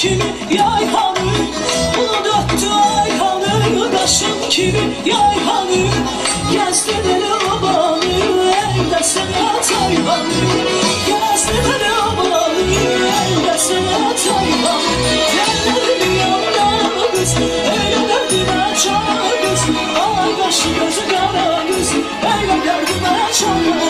kimi yayhanı, bulut öttü ayhanı, kaşım kimi yayhanı, gezdi deli obanı, elde senat ayhanı, gezdi deli obanı, elde senat ayhanı. Tellerimi yanına kız, öyle derdime çare kız, ay kaşı gözü kara kız, öyle derdime çare